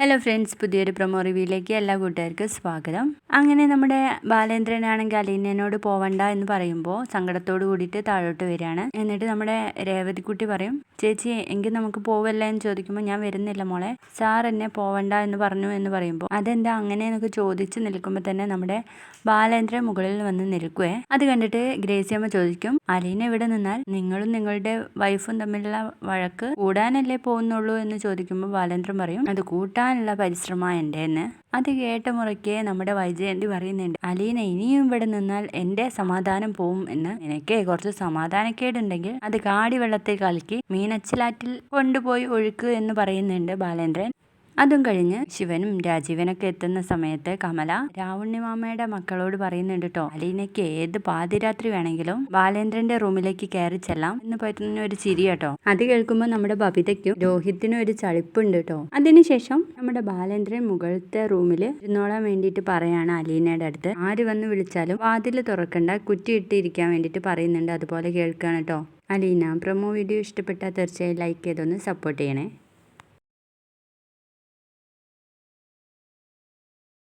Hello friends, പുതിയൊരു promo റിവ്യൂയിലേക്ക് എല്ലാ കൂട്ടുകാർക്കും സ്വാഗതം. അങ്ങനെ നമ്മുടെ ബാലേന്ദ്രനാണെങ്കിൽ അലീനയോട് പോവണ്ട എന്ന് പറയുമ്പോൾ സങ്കടത്തോട് കൂടിയിട്ട് താഴോട്ട് വരികയാണ്. എന്നിട്ട് നമ്മുടെ രേവതിക്കുട്ടി പറയും, ചേച്ചി എങ്കിൽ നമുക്ക് പോവല്ലേ എന്ന് ചോദിക്കുമ്പോൾ ഞാൻ വരുന്നില്ല മോളെ, സാർ എന്നെ പോവണ്ട എന്ന് പറഞ്ഞു എന്ന് പറയുമ്പോൾ അതെന്താ അങ്ങനെ എന്നൊക്കെ ചോദിച്ച് നിൽക്കുമ്പോൾ തന്നെ നമ്മുടെ ബാലേന്ദ്രൻ മുകളിൽ വന്ന് നിൽക്കുവേ. അത് കണ്ടിട്ട് ഗ്രേസിയമ്മ ചോദിക്കും, അലീന ഇവിടെ നിന്നാൽ നിങ്ങളും നിങ്ങളുടെ വൈഫും തമ്മിലുള്ള വഴക്ക് കൂടാനല്ലേ പോകുന്നുള്ളൂ എന്ന് ചോദിക്കുമ്പോൾ ബാലേന്ദ്രൻ പറയും, അത് കൂട്ടാനുള്ള പരിശ്രമം എൻ്റെന്ന്. അത് കേട്ട മുറയ്ക്ക് നമ്മുടെ വൈജയന്തി പറയുന്നുണ്ട്, അലീന ഇനിയും ഇവിടെ നിന്നാൽ എൻ്റെ സമാധാനം പോവും എന്ന്. എനിക്ക് കുറച്ച് സമാധാനക്കേടുണ്ടെങ്കിൽ അത് കാടിവെള്ളത്തിൽ കലക്കി മീനച്ചിലാറ്റിൽ കൊണ്ടുപോയി ഒഴുക്ക് എന്ന് പറയുന്നുണ്ട് ബാലേന്ദ്രൻ. അതും കഴിഞ്ഞ് ശിവനും രാജീവനൊക്കെ എത്തുന്ന സമയത്ത് കമല രാവുണ്ണിമാമയുടെ മക്കളോട് പറയുന്നുണ്ട് കേട്ടോ, അലീനയ്ക്ക് ഏത് പാതിരാത്രി വേണമെങ്കിലും ബാലേന്ദ്രന്റെ റൂമിലേക്ക് കയറി ചെല്ലാം എന്ന് പറയുന്ന ഒരു ചിരി കേട്ടോ. അത് കേൾക്കുമ്പോൾ നമ്മുടെ ബബിതയ്ക്കും രോഹിത്തിനും ഒരു ചളിപ്പുണ്ട് കേട്ടോ. അതിനുശേഷം നമ്മുടെ ബാലേന്ദ്രൻ മുകളിലത്തെ റൂമിൽ ഇരുന്നോളാൻ വേണ്ടിയിട്ട് പറയാണ് അലീനയുടെ അടുത്ത്. ആര് വന്ന് വിളിച്ചാലും വാതിൽ തുറക്കണ്ട, കുറ്റിയിട്ടിരിക്കാൻ വേണ്ടിയിട്ട് പറയുന്നുണ്ട്. അതുപോലെ കേൾക്കുകയാണ് കേട്ടോ അലീന. പ്രൊമോ വീഡിയോ ഇഷ്ടപ്പെട്ടാൽ തീർച്ചയായും ലൈക്ക് ചെയ്തൊന്ന് സപ്പോർട്ട് ചെയ്യണേ.